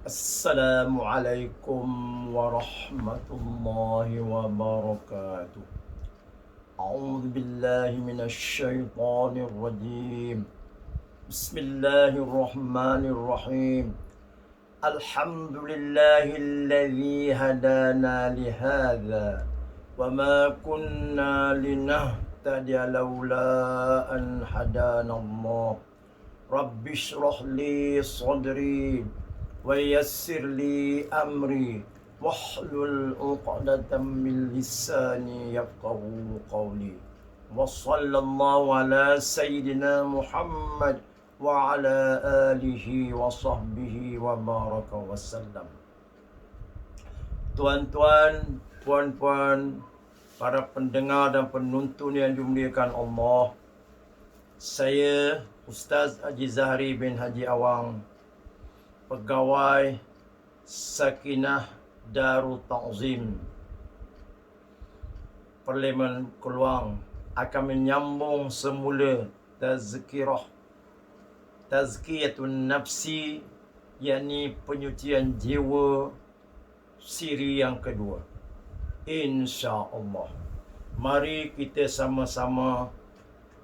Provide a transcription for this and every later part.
Assalamualaikum warahmatullahi wabarakatuh. A'udzu billahi minasy syaithanir rajim. Bismillahirrahmanirrahim. Alhamdulillahilladzi hadana lihadza wa ma kunna linahtadiya laula an hadanallah. Rabbi shrah li sadri wa yassir li amri wahlul 'uqdatam min lisani yafqahu qawli. Wa sallallahu ala sayyidina Muhammad wa ala alihi wa sahbihi wa baraka wasallam. Tuan-tuan, puan-puan, para pendengar dan penonton yang dimuliakan Allah, saya Ustaz Haji Zahri bin Haji Awang, pegawai Sakinah Darut Ta'zim Parlimen Keluang, akan menyambung semula tazkiyatun nafsi, yakni penyucian jiwa siri yang kedua, insya-Allah. Mari kita sama-sama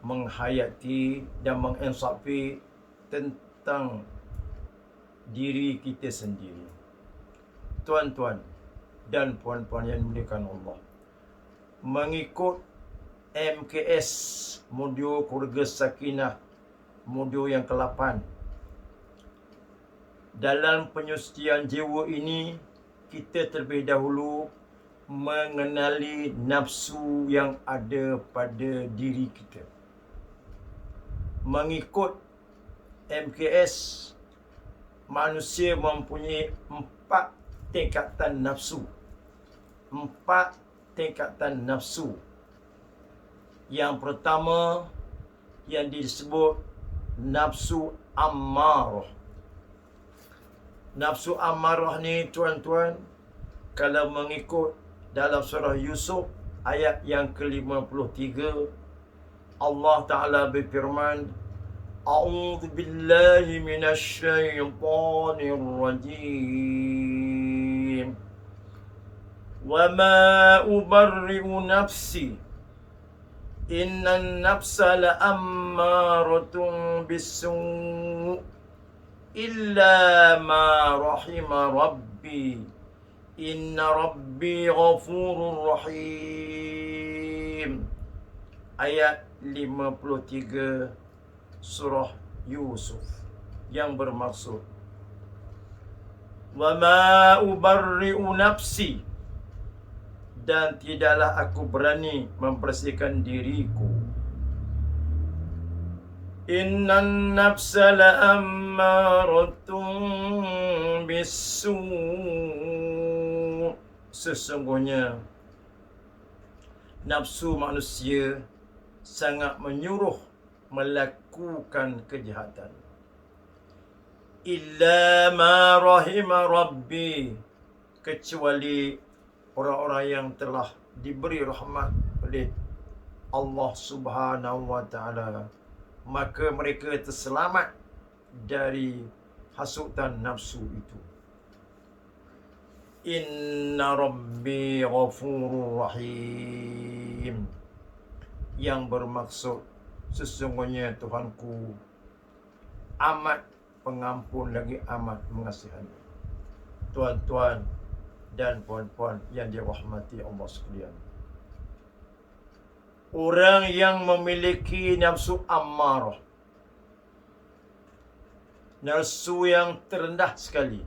menghayati dan menginsafi tentang diri kita sendiri. Tuan-tuan dan puan-puan yang dimuliakan Allah, mengikut MKS modul Keluarga Sakinah modul yang ke-8, dalam penyucian jiwa ini kita terlebih dahulu mengenali nafsu yang ada pada diri kita. Mengikut MKS, manusia mempunyai 4 tingkatan nafsu. 4 tingkatan nafsu. Yang pertama yang disebut nafsu ammarah. Nafsu ammarah ni, tuan-tuan, kalau mengikut dalam surah Yusuf ayat yang ke-53, Allah Ta'ala berfirman, A'udzu billahi minasy syaithanir rajim. Wa ma ubarri'u nafsi. Innan nafsa la'ammaratun bis-su' illa ma rahima rabbi. Inna rabbi ghafurur rahim. Ayat 53 surah Yusuf, yang bermaksud, wa ma ubarri'u nafsi, dan tidaklah aku berani membersihkan diriku. Innan nafsa la'ammaratun bis-su', sesungguhnya nafsu manusia sangat menyuruh melakukan kejahatan. Illa ma rahima rabbi, kecuali orang-orang yang telah diberi rahmat oleh Allah Subhanahu wa Ta'ala, maka mereka terselamat dari hasutan nafsu itu. Inna rabbi ghafurur rahim, yang bermaksud sesungguhnya Tuhanku amat pengampun lagi amat mengasihani. Tuan-tuan dan puan-puan yang dirahmati Allah sekalian, orang yang memiliki nafsu ammarah, nafsu yang terendah sekali,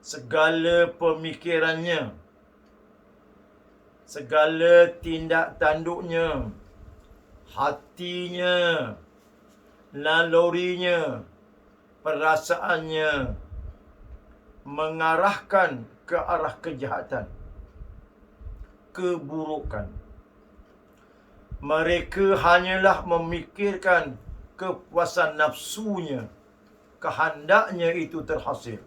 segala pemikirannya, segala tindak tanduknya, hatinya, nalurinya, perasaannya mengarahkan ke arah kejahatan, keburukan. Mereka hanyalah memikirkan kepuasan nafsunya, kehendaknya itu terhasil,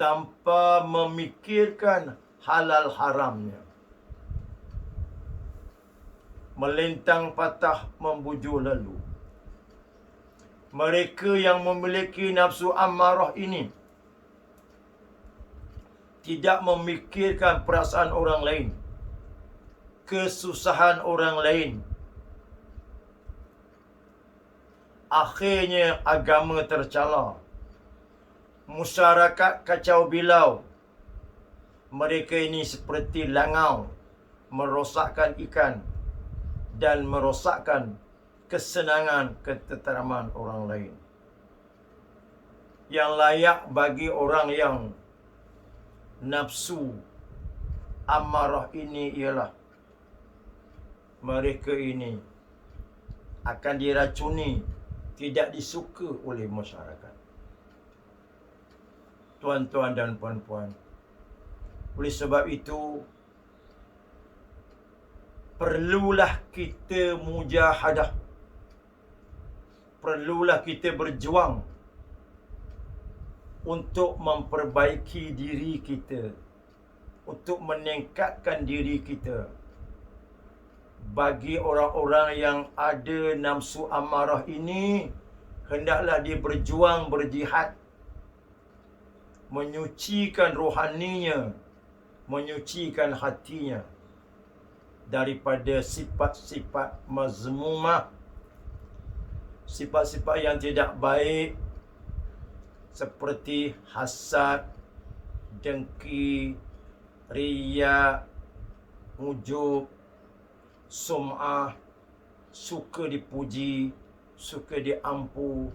tanpa memikirkan halal haramnya. Melintang patah membujur lalu. Mereka yang memiliki nafsu amarah ini tidak memikirkan perasaan orang lain, kesusahan orang lain. Akhirnya agama tercela. Masyarakat kacau bilau. Mereka ini seperti langau, merosakkan ikan dan merosakkan kesenangan, ketenteraman orang lain. Yang layak bagi orang yang nafsu amarah ini ialah mereka ini akan diracuni, tidak disuka oleh masyarakat. Tuan-tuan dan puan-puan, oleh sebab itu perlulah kita mujahadah, perlulah kita berjuang untuk memperbaiki diri kita, untuk meningkatkan diri kita. Bagi orang-orang yang ada nafsu amarah ini, hendaklah dia berjuang, berjihad, menyucikan rohaninya, menyucikan hatinya daripada sifat-sifat mazmumah, sifat-sifat yang tidak baik, seperti hasad, dengki, riya, ujub, sum'ah, suka dipuji, suka diampu.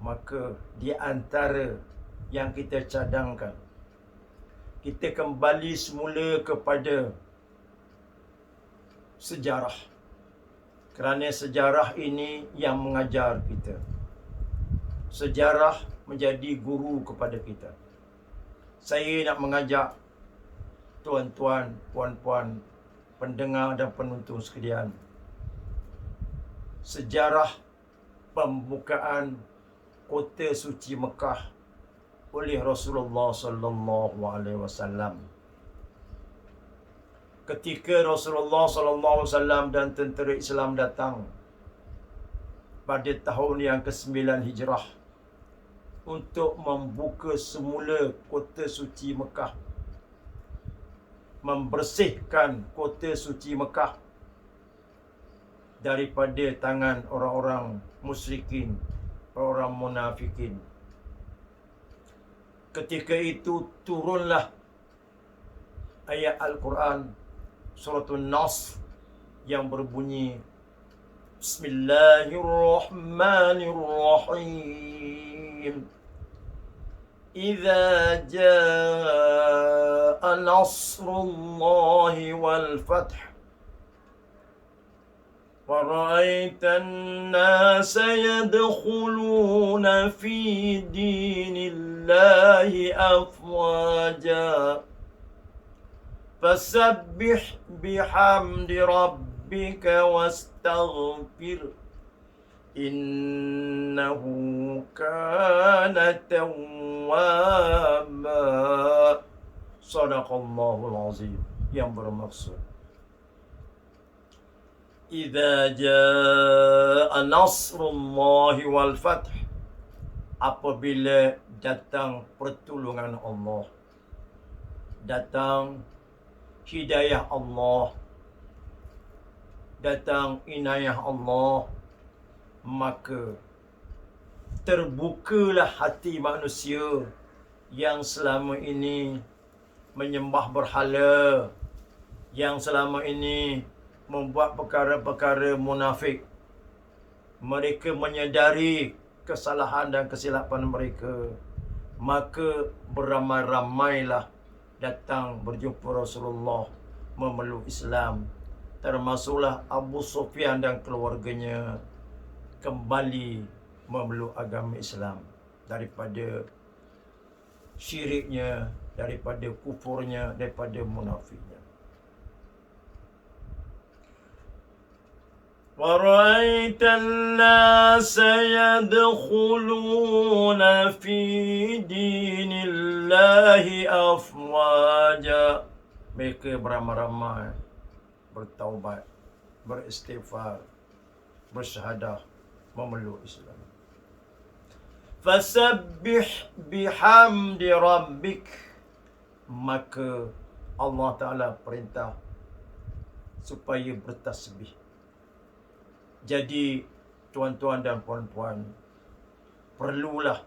Maka di antara yang kita cadangkan, kita kembali semula kepada sejarah. Kerana sejarah ini yang mengajar kita. Sejarah menjadi guru kepada kita. Saya nak mengajak tuan-tuan, puan-puan, pendengar dan penonton sekalian, sejarah pembukaan kota suci Mekah oleh Rasulullah sallallahu alaihi wasallam. Ketika Rasulullah sallallahu alaihi wasallam dan tentera Islam datang pada tahun yang ke-9 Hijrah untuk membuka semula kota suci Mekah, membersihkan kota suci Mekah daripada tangan orang-orang musyrikin, orang munafikin. Ketika itu turunlah ayat Al-Quran surah An-Nas yang berbunyi, Bismillahirrahmanirrahim. Idza jaa nasrullahi wal fath وَرَأَيْتَ النَّاسَ يَدْخُلُونَ فِي دِينِ اللَّهِ أَفْوَاجًا فَسَبِّحْ بِحَمْدِ رَبِّكَ وَاسْتَغْفِرْ إِنَّهُ كَانَ تَوَّابًا. Sadaqallahul Azim, yang bermaksud, Idza jaa nasrullahi wal fath, apabila datang pertolongan Allah, datang hidayah Allah, datang inayah Allah, maka terbukalah hati manusia yang selama ini menyembah berhala, yang selama ini membuat perkara-perkara munafik. Mereka menyadari kesalahan dan kesilapan mereka, maka beramai-ramailah datang berjumpa Rasulullah, memeluk Islam. Termasuklah Abu Sufyan dan keluarganya kembali memeluk agama Islam daripada syiriknya, daripada kufurnya, daripada munafiknya. وَرَأَيْتَ النَّاسَ يَدْخُلُونَ فِي دِينِ اللَّهِ أَفْوَاجًا. Mereka beramai-ramai bertaubat, beristighfar, bersyahadah memeluk Islam. Fasabbih bihamdi rabbik. Maka Allah Ta'ala perintah supaya bertasbih. Jadi tuan-tuan dan puan-puan, perlulah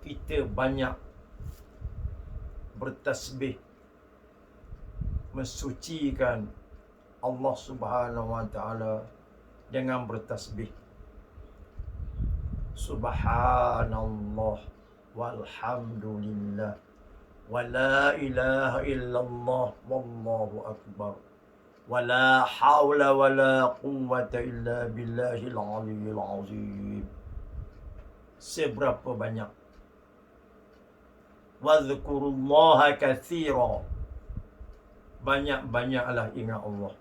kita banyak bertasbih, mensucikan Allah Subhanahu Wa Ta'ala dengan bertasbih. Subhanallah walhamdulillah wa la ilaha illallah wallahu akbar wa la hawla wa la quwwata illa billahil aliyyil azim. Seberapa banyak? Wadhkurullaha katsira. Banyak-banyaklah ingat Allah.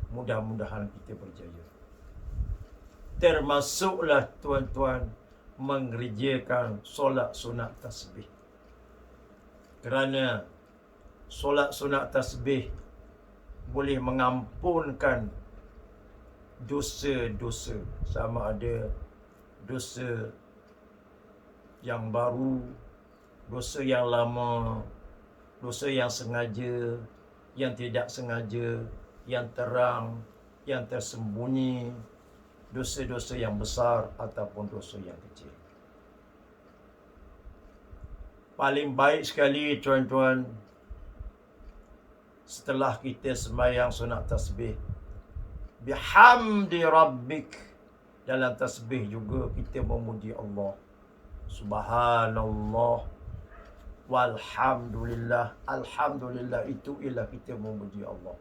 Mudah-mudahan kita berjaya. Termasuklah tuan-tuan mengerjakan solat sunat tasbih. Kerana solat sunat tasbih boleh mengampunkan dosa-dosa, sama ada dosa yang baru, dosa yang lama, dosa yang sengaja, yang tidak sengaja, yang terang, yang tersembunyi, dosa-dosa yang besar ataupun dosa yang kecil. Paling baik sekali tuan-tuan, setelah kita sembahyang sunat tasbih, bihamdi rabbik, dalam tasbih juga kita memuji Allah. Subhanallah walhamdulillah. Alhamdulillah itu ialah kita memuji Allah.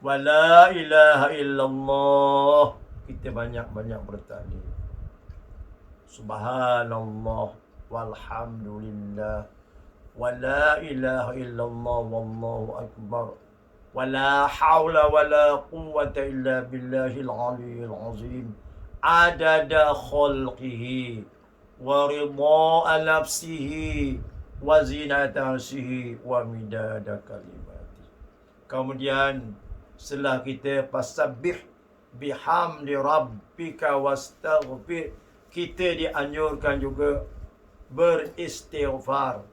Wa la ilaha illallah, kita banyak-banyak bertahlil. Subhanallah walhamdulillah wa la ilaha illallah wallahu akbar wa la hawla wa la quwwata illa billahil aliyyil azim. Adada khalqihi wa ridha nafsihi wa zinata arshihi wa midada kalimati. Kemudian setelah kita fasabbih bihamdi rabbika wastaghfir, kita dianjurkan juga beristighfar.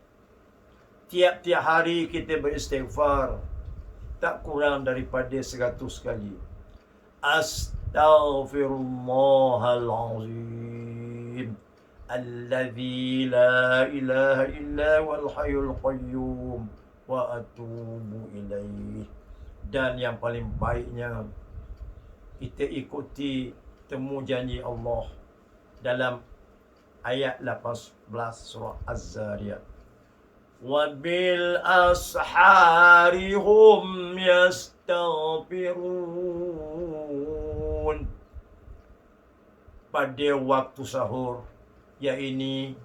Tiap-tiap hari kita beristighfar, tak kurang daripada 100 kali. Astaghfirullahal azim alladzi la ilaha illa huwal hayyul qayyum wa atubu ilaih. Dan yang paling baiknya, kita ikuti temu janji Allah dalam ayat 18 surah Az-Zariyat. Wa bil ashari hum yastaghfirun. Pada waktu sahur, iaitu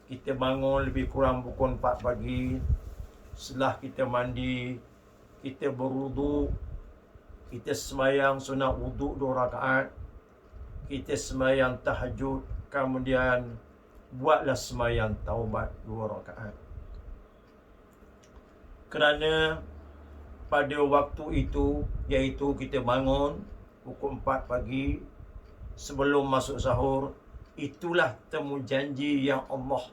kita bangun lebih kurang pukul 4 pagi. Setelah kita mandi, kita berwuduk, kita sembahyang sunat wuduk 2 rakaat, kita sembahyang tahajud, kemudian buatlah sembahyang taubat 2 rakaat. Kerana pada waktu itu, iaitu kita bangun pukul 4 pagi sebelum masuk sahur, itulah temu janji yang Allah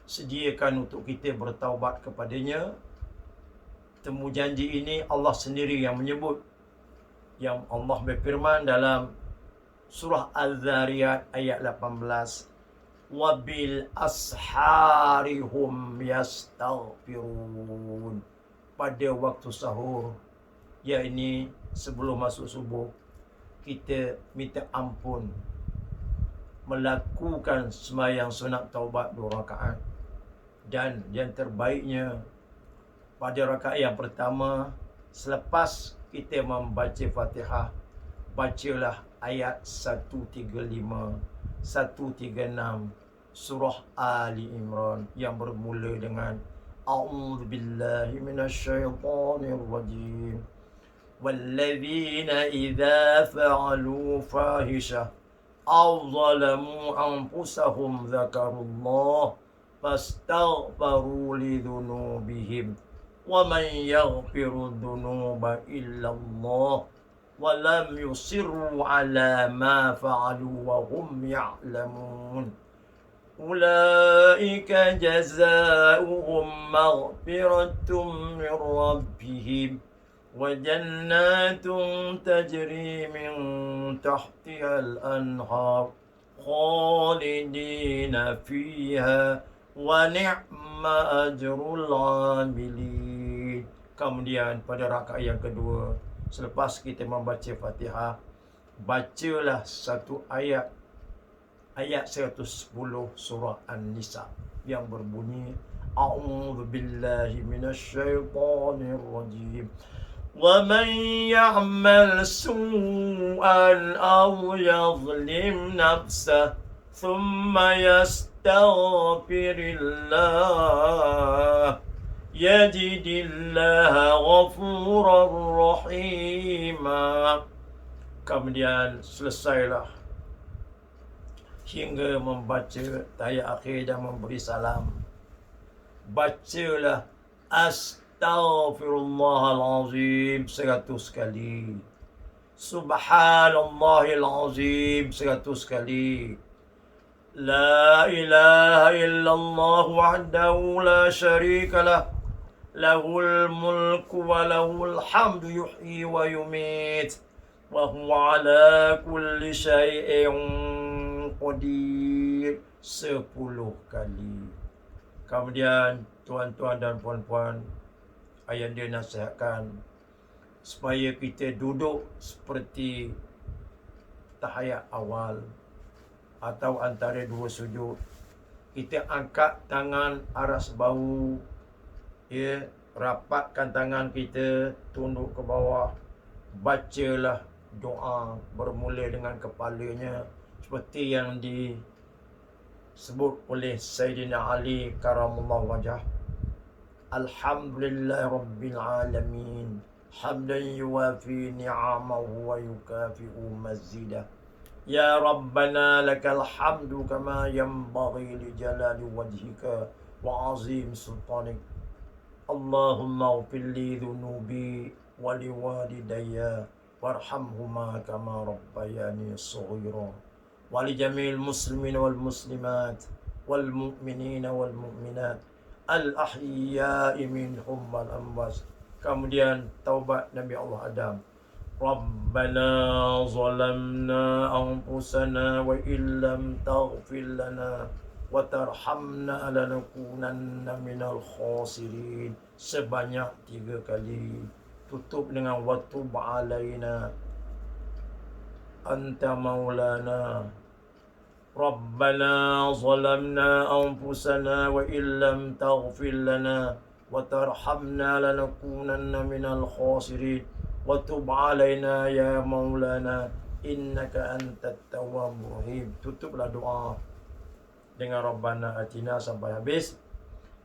sediakan untuk kita bertaubat kepadanya. Temu janji ini Allah sendiri yang menyebut. Yang Allah berfirman dalam surah Az-Zariyat ayat 18, wabil ashari hum yastaghfirun. Pada waktu sahur, iaitu sebelum masuk subuh, kita minta ampun, melakukan sembahyang sunat taubat 2 rakaat. Dan yang terbaiknya, pada rakaat yang pertama, selepas kita membaca Fatihah, bacalah ayat 135, 136 surah Ali Imran yang bermula dengan A'udzu billahi minasyaitonir rajim. Walladzina idza fa'alu fahisha aw zalamu anfusahum dzakarullah fastaghfaru lidzunubihim wa man yaghfiru dzunuba illallah ولم يصروا على ما فعلوا وهم يعلمون أولئك جزاؤهم مغفرة من ربهم وجنات تجري من تحتها الأنهار خالدين فيها ونعم أجر العاملين. Kemudian pada rakaat yang kedua, selepas kita membaca Fatihah, bacalah satu ayat 110 surah An-Nisa yang berbunyi A'udzu billahi minasyaitonir rajim. Wa man ya'mal su'an aw yadhlim nafsahu thumma yastaghfirillah yajidillaha ghafurar rahima. Kemudian selesailah hingga membaca tahiyat akhir dan memberi salam. Bacalah Astaghfirullahalazim 100 kali. Subhanallahil azim 100 kali. La ilaha illallah wahdahu la syarika lah. Lahul mulku wa lahul hamdu yuhyi wa yumit. Wa huwa ala kulli syai'in qadir 10 kali. Kemudian tuan-tuan dan puan-puan, ayanda nasihatkan supaya kita duduk seperti tahiyat awal atau antara dua sujud. Kita angkat tangan aras bahu, ya, rapatkan tangan kita, tunduk ke bawah. Bacalah doa bermula dengan kepalanya seperti yang disebut oleh Sayyidina Ali karamallahu wajah. Alhamdulillah rabbil alamin hamdan yuwafi ni'amahu wa yukafi'u mazidah. Ya Rabbana lakal hamdu kama yanbaghi li jalali wajhika wa azim sultanik. Allahumma ighfir li dhunubi wa liwalidayya warhamhuma kama rabbayani shaghira. ولجميع المسلمين والمسلمات والمؤمنين والمؤمنات الأحياء منهم والأموات. Kemudian taubat Nabi Allah Adam. Rabbana zalamna anfusana wa illam taghfir lana wa tarhamna lanakunanna minal khasirin sebanyak 3 kali. Tutup dengan wa tub alaina Anta maulana. Rabbana zalamna anfusana wa illam taghfir lana wa tarhamna lanakunanna minal khasirin wa tub alaina ya maulana innaka antat tawwabur rahim. Tutuplah doa dengan Rabbana atina sampai habis.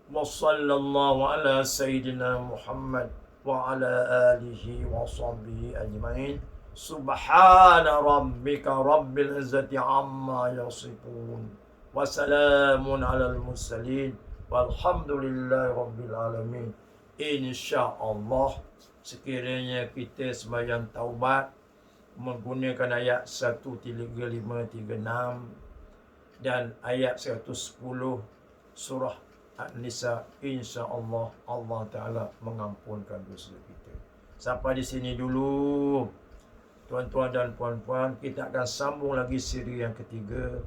Wa sallallahu ala sayyidina Muhammad wa ala alihi wa sahbihi ajma'in. Subhana rabbika rabbil izzati amma yasifun wa salamun alal mursalin walhamdulillahi rabbil alamin. InsyaAllah sekiranya kita sembahyang taubat menggunakan ayat 135-36 dan ayat 110 surah An-Nisa, insyaAllah Allah Ta'ala mengampunkan dosa kita. Sampai di sini dulu tuan-tuan dan puan-puan, kita akan sambung lagi siri yang ketiga.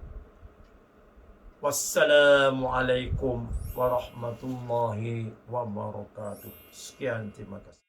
Wassalamualaikum warahmatullahi wabarakatuh. Sekian, terima kasih.